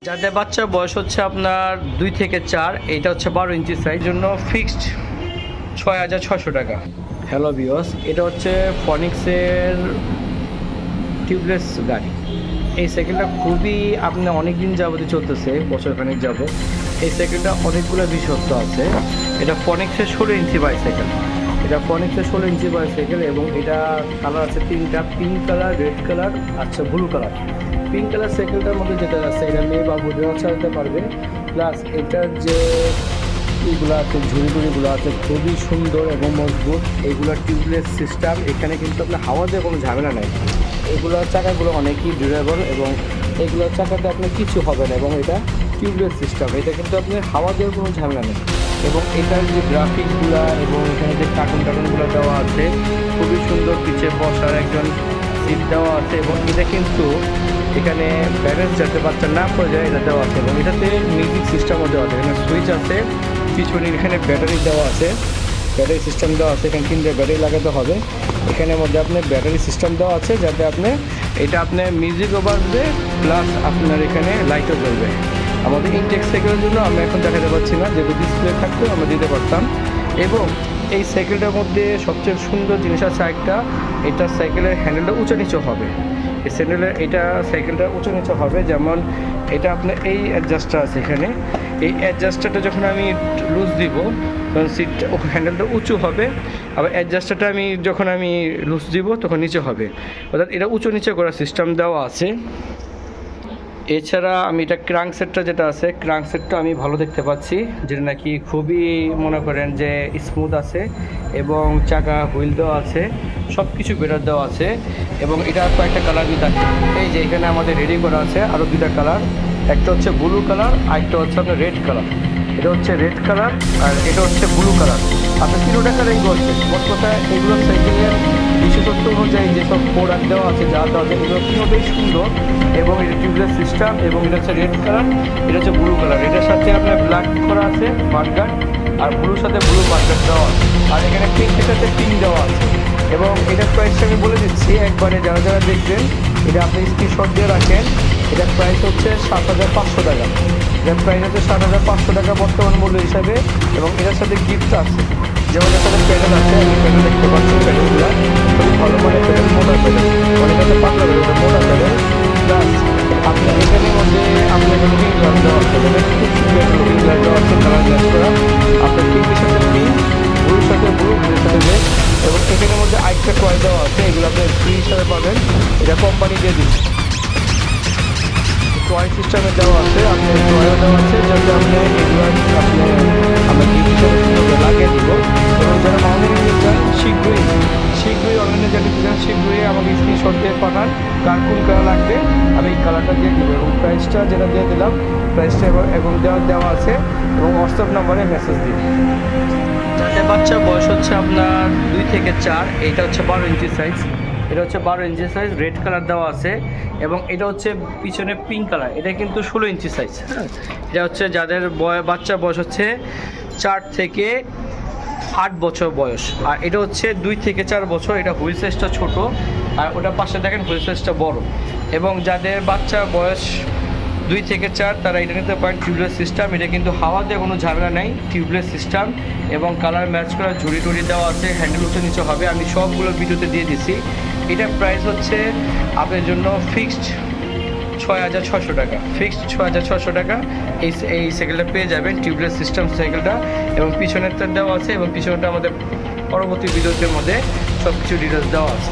যাদের বাচ্চার বয়স হচ্ছে আপনার 2 থেকে 4, এটা হচ্ছে 12 ইঞ্চি সাইজ, জন্য ফিক্সড 6,600 টাকা। হ্যালো ভিউয়ার্স, এটা হচ্ছে ফনিক্সের টিউবলেস গাড়ি। এই সাইকেলটা খুবই আপনার অনেক দিন যাবতই চলতেছে, বছরখানেক যাবত। এই সাইকেলটা অনেকগুলো বিশেষত্ব আছে। এটা ফনিক্সের 16 ইঞ্চি বাইসাইকেল। এটা ফনিক্সের 16 ইঞ্চি বাইসাইকেল এবং এটা কালার আছে 3টা, পিঙ্ক কালার, রেড কালার, আচ্ছা ব্লু কালার। পিঙ্ক কালার সাইকেলটার মধ্যে যেটা আছে এটা মেয়ে বা বুড়িরাও চালাতে পারবে। প্লাস এটার যে এইগুলো আছে, ঝুড়িগুলো আছে খুবই সুন্দর এবং মজবুত। এইগুলো টিউবলেস সিস্টেম, এখানে কিন্তু আপনার হাওয়া দিয়ে কোনো ঝামেলা নেই। এগুলোর চাকাগুলো অনেকই ডিউরেবল এবং এগুলোর চাকাতে আপনার কিছু হবে না এবং এটা টিউবলেস সিস্টেম, এটা কিন্তু আপনার হাওয়া দেওয়ার কোনো ঝামেলা নেই। এবং এটার যে গ্রাফিকগুলো এবং এখানে যে কার্টুনগুলো দেওয়া আছে খুবই সুন্দর। পিছিয়ে বসার একজন সিট দেওয়া আছে এবং এটা কিন্তু এখানে ব্যালেন্স যাতে বাচ্চা না পড়ে যায় এটা দেওয়া আছে এবং এটাতে মিউজিক সিস্টেমও দেওয়া আছে। এখানে সুইচ আছে, পিছনে এখানে ব্যাটারি দেওয়া আছে, ব্যাটারি সিস্টেম দেওয়া আছে। এখানে 3টে ব্যাটারি লাগাতে হবে। এখানের মধ্যে আপনার ব্যাটারি সিস্টেম দেওয়া আছে যাতে আপনি এটা আপনার মিউজিকও বাজবে প্লাস আপনার এখানে লাইটও জ্বলবে। আমাদের ইনটেক সাইকেলের জন্য আমরা এখন দেখাতে পারছি না, যেহেতু ডিসপ্লে থাকতো আমরা দিতে পারতাম। এবং এই সাইকেলটার মধ্যে সবচেয়ে সুন্দর জিনিস আছে একটা, এটা সাইকেলের হ্যান্ডেলটা উঁচু নিচু হবে। এই এটা সাইকেলটা উঁচু নিচু হবে, যেমন এটা আপনার এই অ্যাডজাস্টার আছে এখানে। এই অ্যাডজাস্টারটা যখন আমি লুজ দিব তখন সিটটা হ্যান্ডেলটা উঁচু হবে, আবার অ্যাডজাস্টারটা যখন আমি লুজ দিব তখন নিচে হবে, অর্থাৎ এটা উঁচু নিচে করার সিস্টেম দেওয়া আছে। এছাড়া আমি এটা ক্রাঙ্ক সেটটা যেটা আছে, ক্রাঙ্ক সেটটা আমি ভালো দেখতে পাচ্ছি, যেটা নাকি খুবই মনে করেন যে স্মুথ আছে এবং চাকা হুইল দেওয়া আছে, সব কিছু বেটার দেওয়া আছে। এবং এটা কয়েকটা কালার থাকে, এই যে এখানে আমাদের রেডি করা আছে আরও 2টা কালার, একটা হচ্ছে ব্লু কালার আর একটা হচ্ছে আপনার রেড কালার। এটা হচ্ছে রেড কালার আর এটা হচ্ছে ব্লু কালার। আপনার 3টা কালারই করছে। মোট কথা এগুলো সাইকেলের বিশেষত্ব অনুযায়ী যেসব প্রোডাক্ট দেওয়া আছে, যা দেওয়া আছে এগুলো খুবই সুন্দর এবং এটা টিউবলেস সিস্টেম। এবং এটা হচ্ছে রেড কালার, এটা হচ্ছে ব্লু কালার। এটার সাথে আপনার ব্ল্যাক করা আছে মার্কার, আর ব্লুর সাথে ব্লু মার্কার দেওয়া আছে, আর এখানে পিঙ্কের সাথে পিঙ্ক দেওয়া আছে। এবং এটার প্রাইসটা আমি বলে দিচ্ছি একবারে, যারা যারা দেখবেন এটা আপনি স্ক্রিনশট দিয়ে রাখেন। এটার প্রাইস হচ্ছে 7,500 টাকা। এটার প্রাইস হচ্ছে 7,500 টাকা বর্তমান মূল্য হিসাবে। এবং এটার সাথে গিফট আছে, যেমন এর সাথে প্যাডেল আছে, আমি প্যাডেল দেখতে পাচ্ছি। প্যাডেলগুলো খুবই ভালো মানের প্যাডেল, মোটা প্যাডেল, অনেক আছে পাতলা প্যাডেল, মোটা প্যাডেল। প্লাস আপনার এখানের মধ্যে আপনার লুকিং গ্লাস দেওয়া আছে, খুব সুন্দর লুকিং গ্লাস দেওয়া আছে, কালার গ্লাস করা। আপনার পিঙ্কের সাথে পিঙ্ক, ব্লুর সাথে ব্লু, ব্লুর সাথে রেড। এবং এখানের মধ্যে আরেকটা টয় দেওয়া আছে, এগুলো আপনি ফ্রি হিসাবে পাবেন, এটা কোম্পানি দিয়ে দিচ্ছে। টয় সিস্টেমে দেওয়া আছে, আপনি টয়ও দেওয়া আছে যাতে আপনি এগুলো আমরা গিফট হিসাবে সুন্দর লাগিয়ে দিব। এবং যারা অনলাইনে নিতে চান শীঘ্রই অনলাইনে যারা নিতে চান শীঘ্রই আমাকে স্ক্রিনশট দিয়ে পাঠান, কার কোন কালার লাগবে আমি এই কালারটা দিয়ে দিব। এবং প্রাইসটা যেটা দিয়ে দিলাম, প্রাইসটা এবং দেওয়া আছে এবং হোয়াটসঅ্যাপ নাম্বারে মেসেজ দিন। যাদের বাচ্চার বয়স হচ্ছে আপনার 2 থেকে 4, এটা হচ্ছে 12 ইঞ্চি সাইজ। এটা হচ্ছে 12 ইঞ্চি সাইজ, রেড কালার দেওয়া আছে। এবং এটা হচ্ছে পিছনে পিঙ্ক কালার, এটা কিন্তু 16 ইঞ্চি সাইজ। হ্যাঁ, এটা হচ্ছে যাদের বাচ্চার বয়স হচ্ছে 4 থেকে 8 বছর বয়স। আর এটা হচ্ছে 2 থেকে 4 বছর, এটা হুইল সাইজটা ছোটো, আর ওটা পাশে দেখেন হুইল সাইজটা বড়। এবং যাদের বাচ্চার বয়স 2 থেকে 4 তারা এটা নিতে পারেন টিউবলেস সিস্টেম। এটা কিন্তু হাওয়া দিয়ে কোনো ঝামেলা নেই, টিউবলেস সিস্টেম। এবং কালার ম্যাচ করা ঝুড়ি টুড়ি দেওয়া আছে, হ্যান্ডেল উঁচু নিচু হবে, আমি সবগুলো ভিডিওতে দিয়ে দিছি। এটার প্রাইস হচ্ছে আপনার জন্য ফিক্সড 6,600 টাকা। ফিক্সড 6,600 টাকা এই সাইকেলটা পেয়ে যাবেন, টিউবলেস সিস্টেম সাইকেলটা। এবং পিছনেরটা দেওয়া আছে এবং পিছনেরটা আমাদের পরবর্তী ভিডিওতে মধ্যে সব কিছু ডিটেলস দেওয়া আছে।